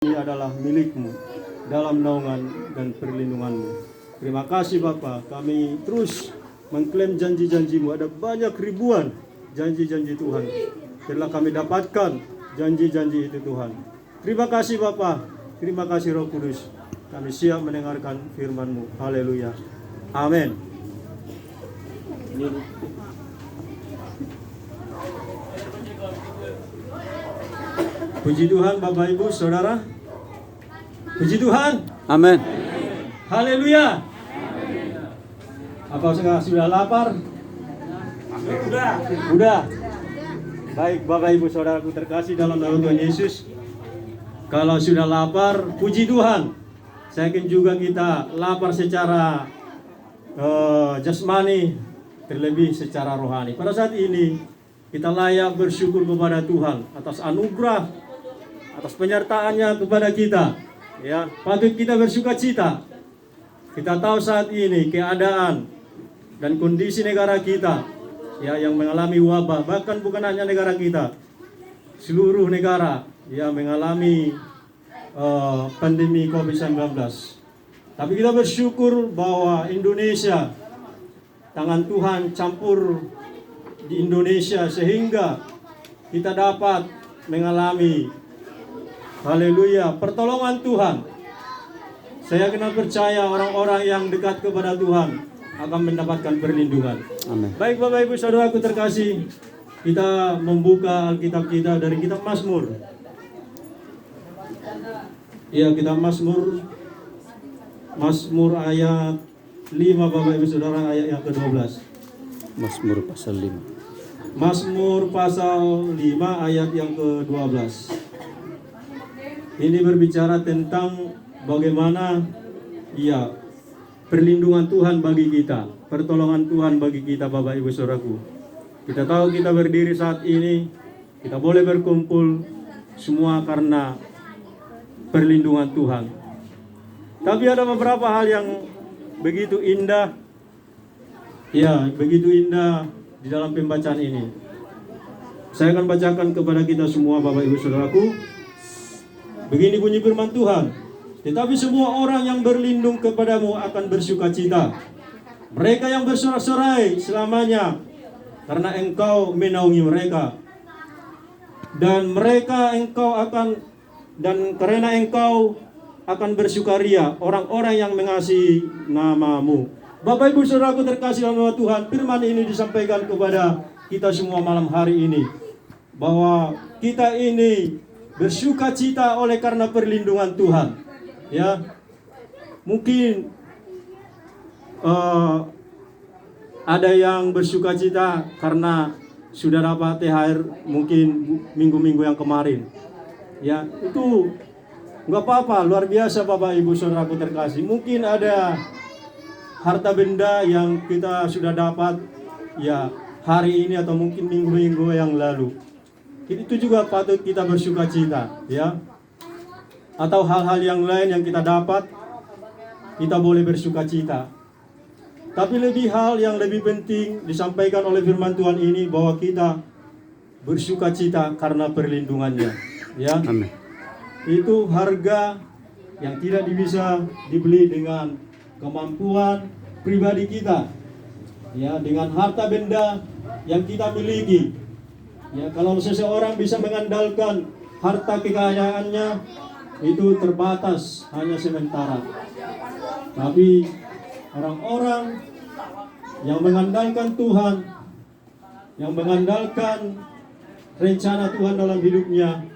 ini adalah milikmu dalam naungan dan perlindunganmu. Terima kasih Bapa, kami terus mengklaim janji-janjimu. Ada banyak ribuan janji-janji Tuhan. Telah kami dapatkan janji-janji itu Tuhan. Terima kasih Bapa, terima kasih Roh Kudus. Kami siap mendengarkan firman-Mu. Haleluya. Amin. Puji Tuhan Bapak Ibu Saudara. Puji Tuhan. Amin. Haleluya. Apa sudah lapar? Udah. Baik Bapak Ibu Saudaraku terkasih dalam nama Tuhan Yesus. Kalau sudah lapar, puji Tuhan. Saya yakin juga kita lapar secara jasmani, terlebih secara rohani. Pada saat ini kita layak bersyukur kepada Tuhan atas anugerah, atas penyertaannya kepada kita. Ya, patut kita bersuka cita. Kita tahu saat ini keadaan dan kondisi negara kita ya yang mengalami wabah, bahkan bukan hanya negara kita, seluruh negara ya mengalami pandemi COVID-19. Tapi kita bersyukur bahwa Indonesia, tangan Tuhan campur di Indonesia sehingga kita dapat mengalami, haleluya, pertolongan Tuhan. Saya kenal percaya orang-orang yang dekat kepada Tuhan akan mendapatkan perlindungan. Amin. Baik Bapak Ibu Saudaraku terkasih, kita membuka Alkitab kita dari kitab Mazmur. Ya, kitab Mazmur ayat 5 Bapak Ibu Saudara, ayat yang ke-12. Mazmur pasal 5. Mazmur pasal 5 ayat yang ke-12. Ini berbicara tentang bagaimana ya perlindungan Tuhan bagi kita, pertolongan Tuhan bagi kita Bapak Ibu Saudaraku. Kita tahu kita berdiri saat ini, kita boleh berkumpul semua karena perlindungan Tuhan. Tapi ada beberapa hal yang begitu indah, ya begitu indah di dalam pembacaan ini. Saya akan bacakan kepada kita semua Bapak Ibu Saudaraku. Begini bunyi firman Tuhan. Tetapi semua orang yang berlindung kepadamu akan bersuka cita. Mereka yang bersorak-sorai selamanya karena engkau menaungi mereka. Dan karena engkau akan bersukaria orang-orang yang mengasihi namamu. Bapak Ibu Saudaraku terkasih dalam nama Tuhan, firman ini disampaikan kepada kita semua malam hari ini, bahwa kita ini bersuka cita oleh karena perlindungan Tuhan. Ya, mungkin ada yang bersuka cita karena sudah dapat THR mungkin minggu-minggu yang kemarin. Ya, itu nggak apa-apa, luar biasa Bapak Ibu Saudaraku terkasih. Mungkin ada harta benda yang kita sudah dapat ya hari ini atau mungkin minggu-minggu yang lalu. Itu juga patut kita bersuka cita, ya. Atau hal-hal yang lain yang kita dapat, kita boleh bersuka cita. Tapi hal yang lebih penting disampaikan oleh firman Tuhan ini bahwa kita bersuka cita karena perlindungannya, ya. Amin. Itu harga yang tidak bisa dibeli dengan kemampuan pribadi kita, ya, dengan harta benda yang kita miliki. Ya, kalau seseorang bisa mengandalkan harta kekayaannya, itu terbatas, hanya sementara. Tapi orang-orang yang mengandalkan Tuhan, yang mengandalkan rencana Tuhan dalam hidupnya,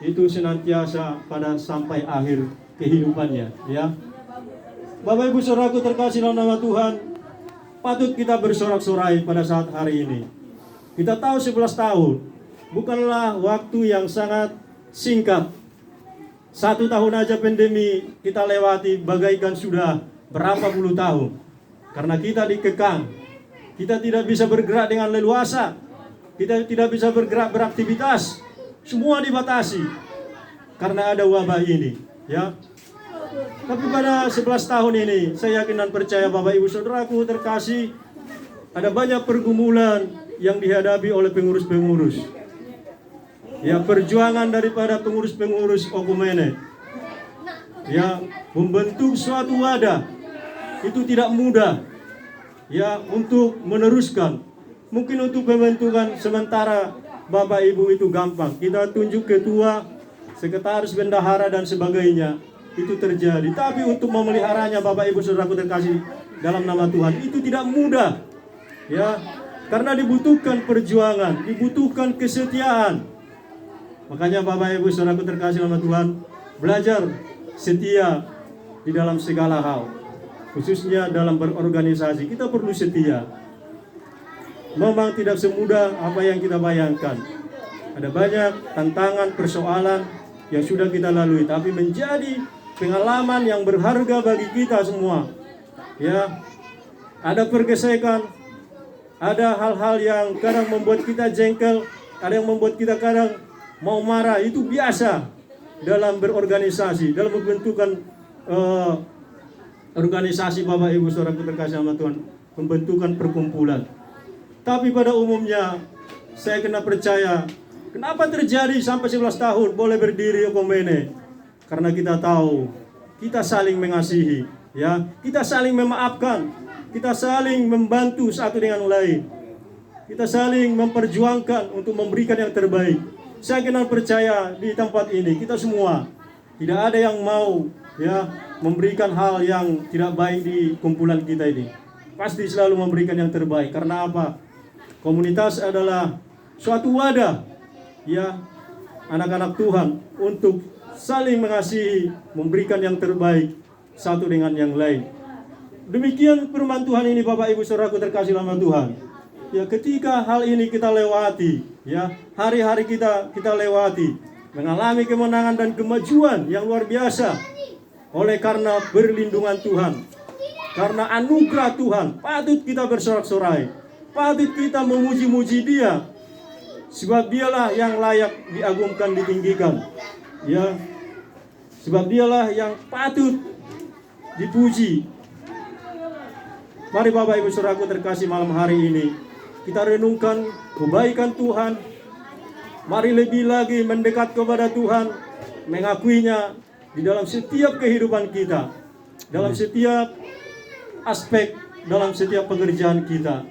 itu senantiasa pada sampai akhir kehidupannya, ya. Bapak Ibu Saudaraku terkasih dalam nama Tuhan, patut kita bersorak-sorai pada saat hari ini. Kita tahu 11 tahun bukanlah waktu yang sangat singkat. 1 tahun aja pandemi kita lewati bagaikan sudah berapa puluh tahun. Karena kita dikekang, kita tidak bisa bergerak dengan leluasa, kita tidak bisa bergerak beraktivitas, semua dibatasi karena ada wabah ini, ya. Tapi pada 11 tahun ini, saya yakin dan percaya Bapak Ibu Saudaraku terkasih, ada banyak pergumulan yang dihadapi oleh pengurus-pengurus. ya perjuangan daripada pengurus-pengurus Okumene, ya membentuk suatu wadah itu tidak mudah, ya untuk meneruskan. Mungkin untuk pembentukan sementara Bapak Ibu itu gampang, kita tunjuk ketua, sekretaris, bendahara dan sebagainya, itu terjadi. Tapi untuk memeliharanya Bapak Ibu saudaraku terkasih dalam nama Tuhan, itu tidak mudah, ya, karena dibutuhkan perjuangan, dibutuhkan kesetiaan. Makanya Bapak Ibu saudaraku terkasih dalam Tuhan, belajar setia di dalam segala hal, khususnya dalam berorganisasi. Kita perlu setia. Memang tidak semudah apa yang kita bayangkan. Ada banyak tantangan, persoalan yang sudah kita lalui, tapi menjadi pengalaman yang berharga bagi kita semua. Ya, ada pergesekan, ada hal-hal yang kadang membuat kita jengkel, ada yang membuat kita kadang mau marah. Itu biasa dalam berorganisasi, dalam membentukan organisasi Bapak Ibu saudaraku terkasih sama Tuhan, pembentukan perkumpulan. Tapi pada umumnya saya kena percaya, kenapa terjadi sampai 11 tahun boleh berdiri Okumene? Karena kita tahu kita saling mengasihi, ya, kita saling memaafkan, kita saling membantu satu dengan lain, kita saling memperjuangkan untuk memberikan yang terbaik. Saya kena percaya di tempat ini kita semua tidak ada yang mau, ya, memberikan hal yang tidak baik di kumpulan kita ini. Pasti selalu memberikan yang terbaik. Karena apa? Komunitas adalah suatu wadah, ya, anak-anak Tuhan untuk saling mengasihi, memberikan yang terbaik satu dengan yang lain. Demikian firman Tuhan ini Bapak Ibu saudaraku terkasih dalam Tuhan. Ya, ketika hal ini kita lewati, ya, hari-hari kita lewati, mengalami kemenangan dan kemajuan yang luar biasa oleh karena berlindungan Tuhan, karena anugerah Tuhan, patut kita bersorak-sorai. Patut kita memuji-muji Dia, sebab Dialah yang layak diagungkan, ditinggikan, ya, sebab Dialah yang patut dipuji. Mari Bapak Ibu saudaraku terkasih, malam hari ini kita renungkan kebaikan Tuhan. Mari lebih lagi mendekat kepada Tuhan, mengakuinya di dalam setiap kehidupan kita, dalam setiap aspek, dalam setiap pekerjaan kita.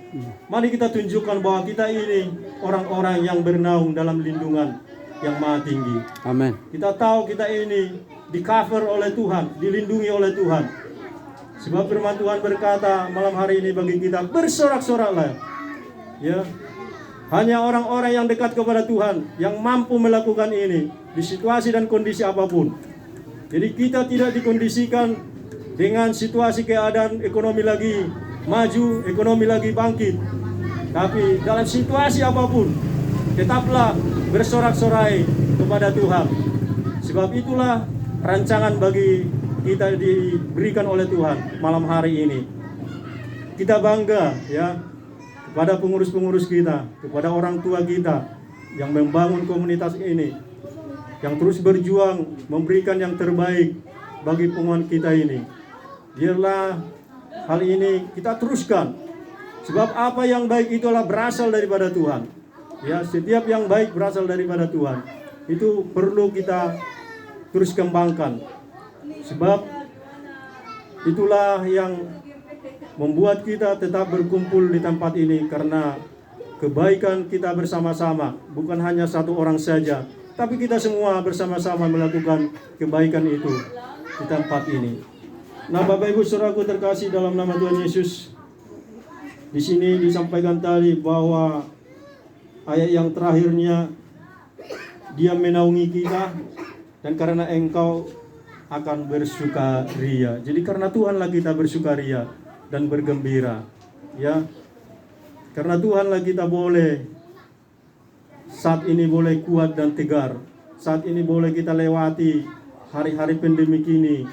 Mari kita tunjukkan bahwa kita ini orang-orang yang bernaung dalam lindungan yang maha tinggi. Amin. Kita tahu kita ini di cover oleh Tuhan, dilindungi oleh Tuhan. Sebab firman Tuhan berkata malam hari ini bagi kita, bersorak-soraklah. Ya, hanya orang-orang yang dekat kepada Tuhan yang mampu melakukan ini di situasi dan kondisi apapun. Jadi kita tidak dikondisikan dengan situasi keadaan ekonomi lagi maju, ekonomi lagi bangkit. Tapi dalam situasi apapun, tetaplah bersorak-sorai kepada Tuhan. Sebab itulah rancangan bagi kita diberikan oleh Tuhan malam hari ini. Kita bangga, ya, kepada pengurus-pengurus kita, kepada orang tua kita yang membangun komunitas ini, yang terus berjuang memberikan yang terbaik bagi penguat kita ini. Biarlah hal ini kita teruskan, sebab apa yang baik itulah berasal daripada Tuhan. Ya, setiap yang baik berasal daripada Tuhan. Itu perlu kita terus kembangkan, sebab itulah yang membuat kita tetap berkumpul di tempat ini, karena kebaikan kita bersama-sama, bukan hanya satu orang saja, tapi kita semua bersama-sama melakukan kebaikan itu di tempat ini. Nah, Bapak Ibu saudaraku terkasih dalam nama Tuhan Yesus, di sini disampaikan tadi bahwa ayat yang terakhirnya, Dia menaungi kita dan karena Engkau akan bersukaria. Jadi karena Tuhanlah kita bersukaria dan bergembira, ya. Karena Tuhanlah kita boleh saat ini boleh kuat dan tegar. Saat ini boleh kita lewati hari-hari pandemi ini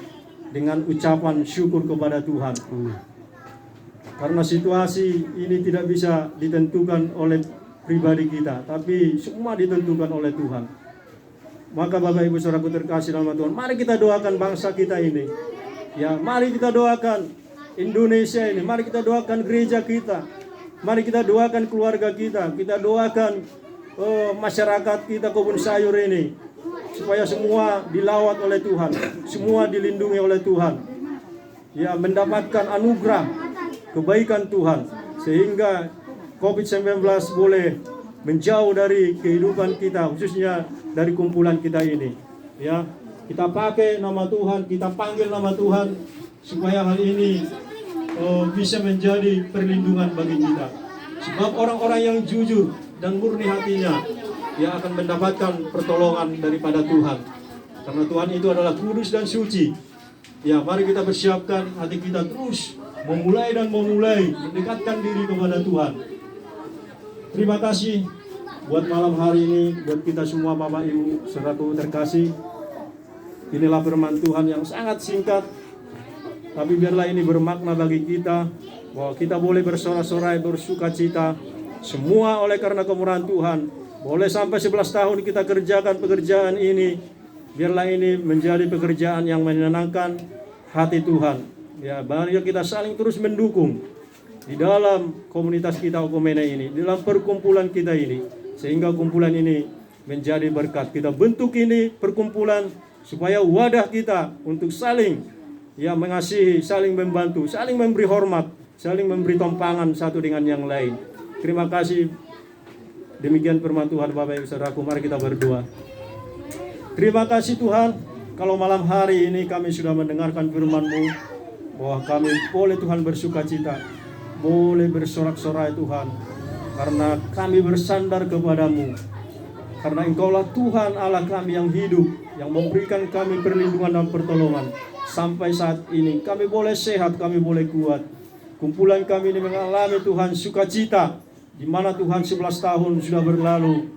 dengan ucapan syukur kepada Tuhan. Karena situasi ini tidak bisa ditentukan oleh pribadi kita, tapi semua ditentukan oleh Tuhan. Maka Bapak Ibu saudaraku terkasih dalam Tuhan, mari kita doakan bangsa kita ini. Ya, mari kita doakan Indonesia ini, mari kita doakan gereja kita, mari kita doakan keluarga kita doakan masyarakat kita kebun sayur ini, supaya semua dilawat oleh Tuhan, semua dilindungi oleh Tuhan, ya mendapatkan anugerah kebaikan Tuhan, sehingga COVID-19 boleh menjauh dari kehidupan kita, khususnya dari kumpulan kita ini. Ya, kita pakai nama Tuhan, kita panggil nama Tuhan, supaya hal ini bisa menjadi perlindungan bagi kita. Sebab orang-orang yang jujur dan murni hatinya, dia akan mendapatkan pertolongan daripada Tuhan. Karena Tuhan itu adalah kudus dan suci. Ya, mari kita persiapkan hati kita terus memulai mendekatkan diri kepada Tuhan. Terima kasih buat malam hari ini, buat kita semua Bapak Ibu saudaraku terkasih. Inilah firman Tuhan yang sangat singkat, tapi biarlah ini bermakna bagi kita, bahwa kita boleh bersorak-sorai, bersuka cita, semua oleh karena kemurahan Tuhan. Boleh sampai 11 tahun kita kerjakan pekerjaan ini, biarlah ini menjadi pekerjaan yang menyenangkan hati Tuhan. Ya, mari kita saling terus mendukung di dalam komunitas kita Okomene ini, di dalam perkumpulan kita ini, sehingga kumpulan ini menjadi berkat. Kita bentuk ini perkumpulan supaya wadah kita untuk saling mengasihi, saling membantu, saling memberi hormat, saling memberi tumpangan satu dengan yang lain. Terima kasih. Demikian firman Tuhan Bapak Ibu Saudaraku, mari kita berdoa. Terima kasih Tuhan, kalau malam hari ini kami sudah mendengarkan firman-Mu, bahwa kami boleh Tuhan bersuka cita, boleh bersorak-sorai Tuhan, karena kami bersandar kepadamu. Karena Engkaulah Tuhan Allah kami yang hidup, yang memberikan kami perlindungan dan pertolongan. Sampai saat ini kami boleh sehat, kami boleh kuat. Kumpulan kami ini mengalami Tuhan sukacita, di mana Tuhan 11 tahun sudah berlalu.